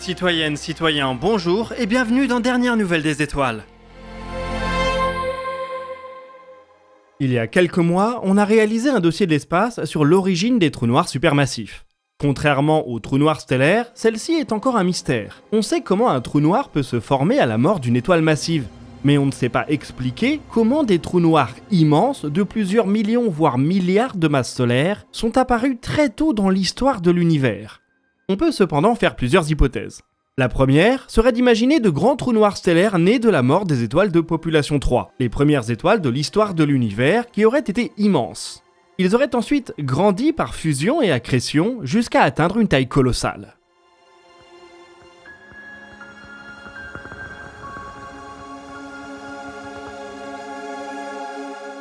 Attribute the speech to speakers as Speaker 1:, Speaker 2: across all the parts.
Speaker 1: Citoyennes, citoyens, bonjour et bienvenue dans Dernière Nouvelle des Étoiles. Il y a quelques mois, on a réalisé un dossier de l'espace sur l'origine des trous noirs supermassifs. Contrairement aux trous noirs stellaires, celle-ci est encore un mystère. On sait comment un trou noir peut se former à la mort d'une étoile massive, mais on ne sait pas expliquer comment des trous noirs immenses de plusieurs millions voire milliards de masses solaires sont apparus très tôt dans l'histoire de l'univers. On peut cependant faire plusieurs hypothèses. La première serait d'imaginer de grands trous noirs stellaires nés de la mort des étoiles de population 3, les premières étoiles de l'histoire de l'univers qui auraient été immenses. Ils auraient ensuite grandi par fusion et accrétion jusqu'à atteindre une taille colossale.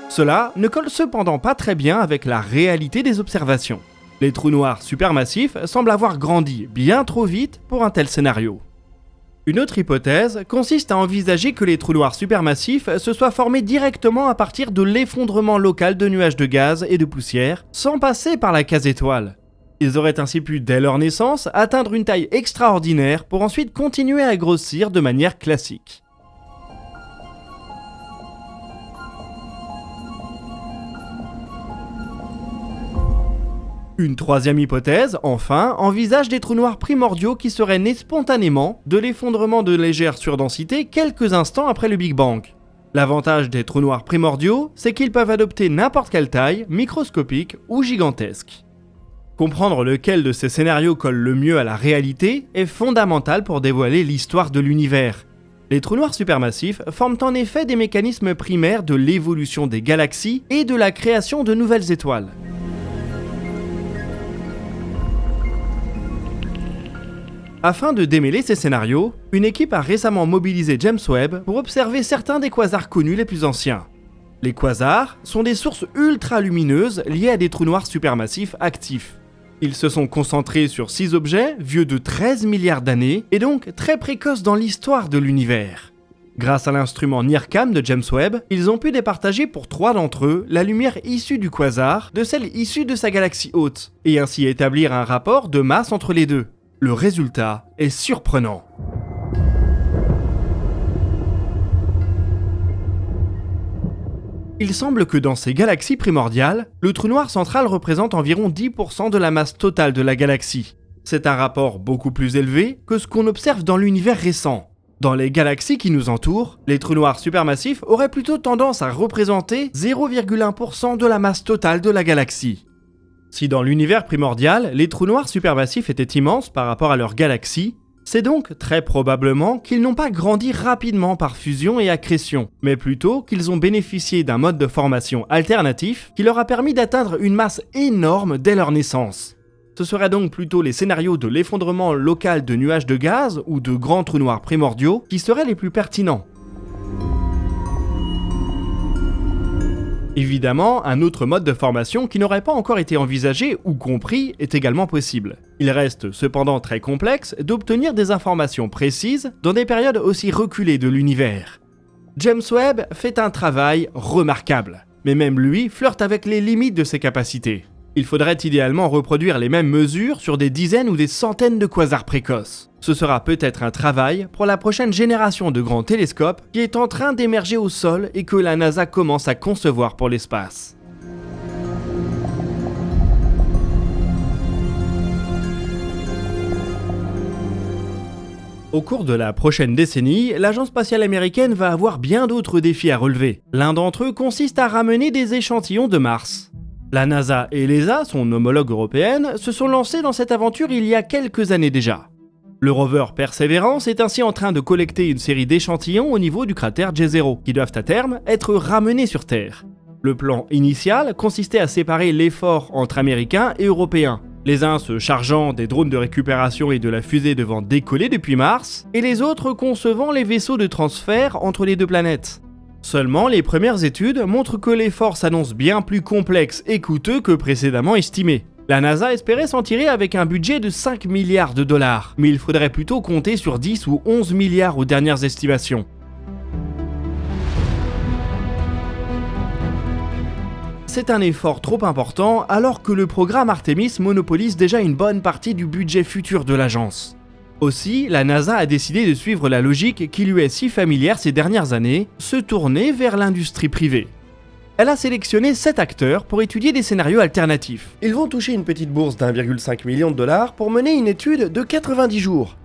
Speaker 1: Cela ne colle cependant pas très bien avec la réalité des observations. Les trous noirs supermassifs semblent avoir grandi bien trop vite pour un tel scénario. Une autre hypothèse consiste à envisager que les trous noirs supermassifs se soient formés directement à partir de l'effondrement local de nuages de gaz et de poussière, sans passer par la case étoile. Ils auraient ainsi pu, dès leur naissance, atteindre une taille extraordinaire pour ensuite continuer à grossir de manière classique. Une troisième hypothèse, enfin, envisage des trous noirs primordiaux qui seraient nés spontanément de l'effondrement de légère surdensité quelques instants après le Big Bang. L'avantage des trous noirs primordiaux, c'est qu'ils peuvent adopter n'importe quelle taille, microscopique ou gigantesque. Comprendre lequel de ces scénarios colle le mieux à la réalité est fondamental pour dévoiler l'histoire de l'univers. Les trous noirs supermassifs forment en effet des mécanismes primaires de l'évolution des galaxies et de la création de nouvelles étoiles. Afin de démêler ces scénarios, une équipe a récemment mobilisé James Webb pour observer certains des quasars connus les plus anciens. Les quasars sont des sources ultra-lumineuses liées à des trous noirs supermassifs actifs. Ils se sont concentrés sur 6 objets vieux de 13 milliards d'années et donc très précoces dans l'histoire de l'univers. Grâce à l'instrument NIRCam de James Webb, ils ont pu départager pour 3 d'entre eux la lumière issue du quasar de celle issue de sa galaxie hôte, et ainsi établir un rapport de masse entre les deux. Le résultat est surprenant. Il semble que dans ces galaxies primordiales, le trou noir central représente environ 10% de la masse totale de la galaxie. C'est un rapport beaucoup plus élevé que ce qu'on observe dans l'univers récent. Dans les galaxies qui nous entourent, les trous noirs supermassifs auraient plutôt tendance à représenter 0,1% de la masse totale de la galaxie. Si dans l'univers primordial, les trous noirs supermassifs étaient immenses par rapport à leur galaxie, c'est donc très probablement qu'ils n'ont pas grandi rapidement par fusion et accrétion, mais plutôt qu'ils ont bénéficié d'un mode de formation alternatif qui leur a permis d'atteindre une masse énorme dès leur naissance. Ce seraient donc plutôt les scénarios de l'effondrement local de nuages de gaz ou de grands trous noirs primordiaux qui seraient les plus pertinents. Évidemment, un autre mode de formation qui n'aurait pas encore été envisagé ou compris est également possible. Il reste cependant très complexe d'obtenir des informations précises dans des périodes aussi reculées de l'univers. James Webb fait un travail remarquable, mais même lui flirte avec les limites de ses capacités. Il faudrait idéalement reproduire les mêmes mesures sur des dizaines ou des centaines de quasars précoces. Ce sera peut-être un travail pour la prochaine génération de grands télescopes qui est en train d'émerger au sol et que la NASA commence à concevoir pour l'espace. Au cours de la prochaine décennie, l'agence spatiale américaine va avoir bien d'autres défis à relever. L'un d'entre eux consiste à ramener des échantillons de Mars. La NASA et l'ESA, son homologue européenne, se sont lancés dans cette aventure il y a quelques années déjà. Le rover Perseverance est ainsi en train de collecter une série d'échantillons au niveau du cratère J0, qui doivent à terme être ramenés sur Terre. Le plan initial consistait à séparer l'effort entre Américains et Européens, les uns se chargeant des drones de récupération et de la fusée devant décoller depuis Mars, et les autres concevant les vaisseaux de transfert entre les deux planètes. Seulement, les premières études montrent que l'effort s'annonce bien plus complexe et coûteux que précédemment estimé. La NASA espérait s'en tirer avec un budget de 5 milliards de dollars, mais il faudrait plutôt compter sur 10 ou 11 milliards aux dernières estimations. C'est un effort trop important alors que le programme Artemis monopolise déjà une bonne partie du budget futur de l'agence. Aussi, la NASA a décidé de suivre la logique qui lui est si familière ces dernières années, se tourner vers l'industrie privée. Elle a sélectionné 7 acteurs pour étudier des scénarios alternatifs. Ils vont toucher une petite bourse d'1,5 million de dollars pour mener une étude de 90 jours.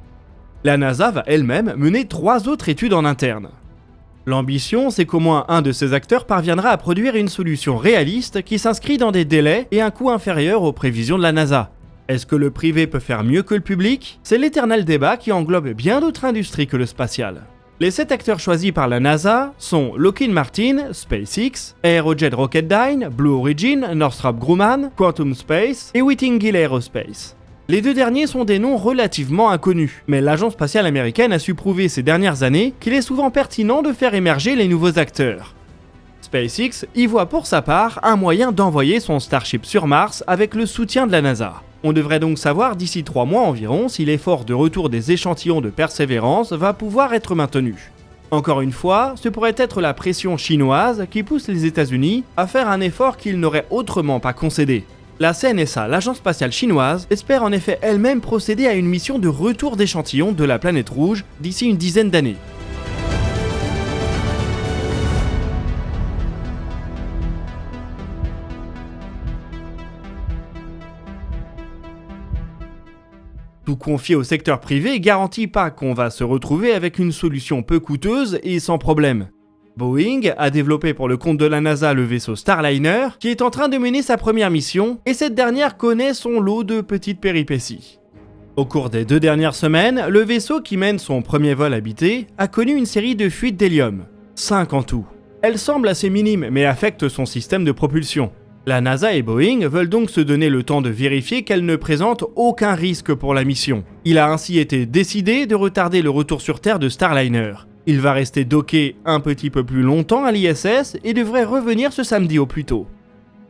Speaker 1: La NASA va elle-même mener 3 autres études en interne. L'ambition, c'est qu'au moins un de ces acteurs parviendra à produire une solution réaliste qui s'inscrit dans des délais et un coût inférieur aux prévisions de la NASA. Est-ce que le privé peut faire mieux que le public ? C'est l'éternel débat qui englobe bien d'autres industries que le spatial. Les 7 acteurs choisis par la NASA sont Lockheed Martin, SpaceX, Aerojet Rocketdyne, Blue Origin, Northrop Grumman, Quantum Space et Whittinghill Aerospace. Les 2 derniers sont des noms relativement inconnus, mais l'agence spatiale américaine a su prouver ces dernières années qu'il est souvent pertinent de faire émerger les nouveaux acteurs. SpaceX y voit pour sa part un moyen d'envoyer son Starship sur Mars avec le soutien de la NASA. On devrait donc savoir d'ici 3 mois environ si l'effort de retour des échantillons de Perseverance va pouvoir être maintenu. Encore une fois, ce pourrait être la pression chinoise qui pousse les États-Unis à faire un effort qu'ils n'auraient autrement pas concédé. La CNSA, l'agence spatiale chinoise, espère en effet elle-même procéder à une mission de retour d'échantillons de la planète rouge d'ici une dizaine d'années. Tout confier au secteur privé garantit pas qu'on va se retrouver avec une solution peu coûteuse et sans problème. Boeing a développé pour le compte de la NASA le vaisseau Starliner, qui est en train de mener sa première mission, et cette dernière connaît son lot de petites péripéties. Au cours des 2 dernières semaines, le vaisseau qui mène son premier vol habité a connu une série de fuites d'hélium, 5 en tout. Elles semblent assez minimes mais affectent son système de propulsion. La NASA et Boeing veulent donc se donner le temps de vérifier qu'elle ne présente aucun risque pour la mission. Il a ainsi été décidé de retarder le retour sur Terre de Starliner. Il va rester docké un petit peu plus longtemps à l'ISS et devrait revenir ce samedi au plus tôt.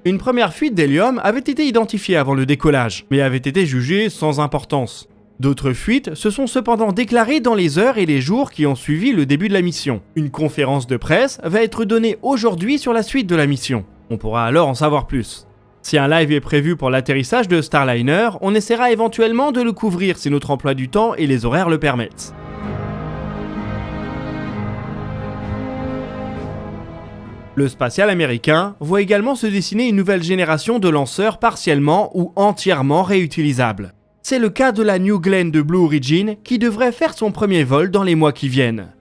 Speaker 1: Une première fuite d'hélium avait été identifiée avant le décollage, mais avait été jugée sans importance. D'autres fuites se sont cependant déclarées dans les heures et les jours qui ont suivi le début de la mission. Une conférence de presse va être donnée aujourd'hui sur la suite de la mission. On pourra alors en savoir plus. Si un live est prévu pour l'atterrissage de Starliner, on essaiera éventuellement de le couvrir si notre emploi du temps et les horaires le permettent. Le spatial américain voit également se dessiner une nouvelle génération de lanceurs partiellement ou entièrement réutilisables. C'est le cas de la New Glenn de Blue Origin qui devrait faire son premier vol dans les mois qui viennent.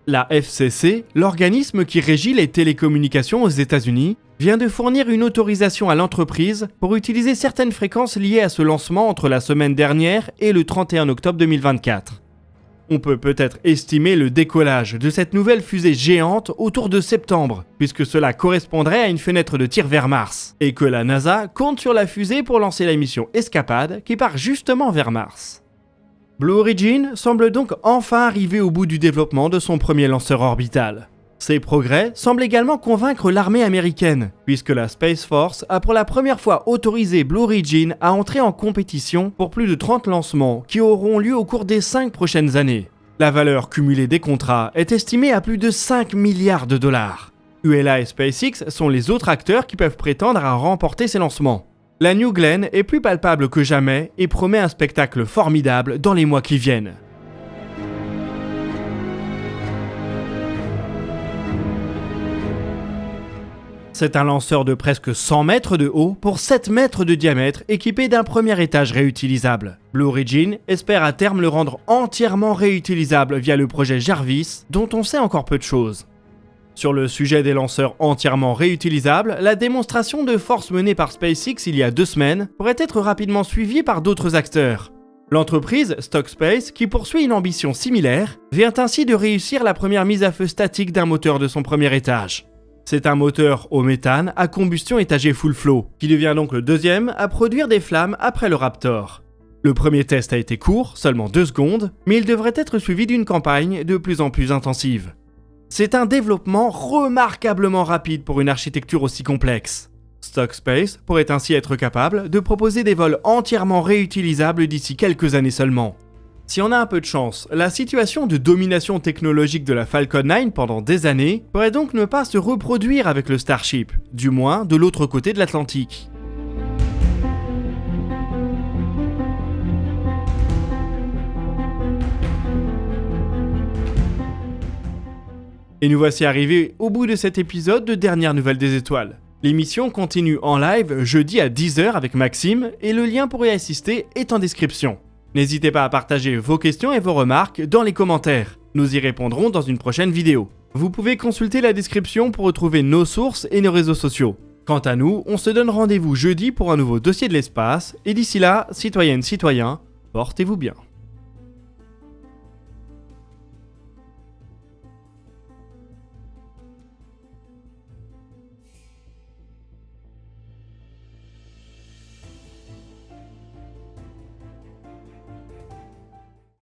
Speaker 1: La FCC, l'organisme qui régit les télécommunications aux États-Unis, vient de fournir une autorisation à l'entreprise pour utiliser certaines fréquences liées à ce lancement entre la semaine dernière et le 31 octobre 2024. On peut peut-être estimer le décollage de cette nouvelle fusée géante autour de septembre, puisque cela correspondrait à une fenêtre de tir vers Mars, et que la NASA compte sur la fusée pour lancer la mission Escapade qui part justement vers Mars. Blue Origin semble donc enfin arriver au bout du développement de son premier lanceur orbital. Ces progrès semblent également convaincre l'armée américaine, puisque la Space Force a pour la première fois autorisé Blue Origin à entrer en compétition pour plus de 30 lancements qui auront lieu au cours des 5 prochaines années. La valeur cumulée des contrats est estimée à plus de 5 milliards de dollars. ULA et SpaceX sont les autres acteurs qui peuvent prétendre à remporter ces lancements. La New Glenn est plus palpable que jamais et promet un spectacle formidable dans les mois qui viennent. C'est un lanceur de presque 100 mètres de haut pour 7 mètres de diamètre équipé d'un premier étage réutilisable. Blue Origin espère à terme le rendre entièrement réutilisable via le projet Jarvis, dont on sait encore peu de choses. Sur le sujet des lanceurs entièrement réutilisables, la démonstration de force menée par SpaceX il y a 2 semaines pourrait être rapidement suivie par d'autres acteurs. L'entreprise Stockspace, qui poursuit une ambition similaire, vient ainsi de réussir la première mise à feu statique d'un moteur de son premier étage. C'est un moteur au méthane à combustion étagée full flow, qui devient donc le deuxième à produire des flammes après le Raptor. Le premier test a été court, seulement 2 secondes, mais il devrait être suivi d'une campagne de plus en plus intensive. C'est un développement remarquablement rapide pour une architecture aussi complexe. Stockspace pourrait ainsi être capable de proposer des vols entièrement réutilisables d'ici quelques années seulement. Si on a un peu de chance, la situation de domination technologique de la Falcon 9 pendant des années pourrait donc ne pas se reproduire avec le Starship, du moins de l'autre côté de l'Atlantique. Et nous voici arrivés au bout de cet épisode de Dernières Nouvelles des Étoiles. L'émission continue en live jeudi à 10h avec Maxime et le lien pour y assister est en description. N'hésitez pas à partager vos questions et vos remarques dans les commentaires. Nous y répondrons dans une prochaine vidéo. Vous pouvez consulter la description pour retrouver nos sources et nos réseaux sociaux. Quant à nous, on se donne rendez-vous jeudi pour un nouveau dossier de l'espace et d'ici là, citoyennes, citoyens, portez-vous bien.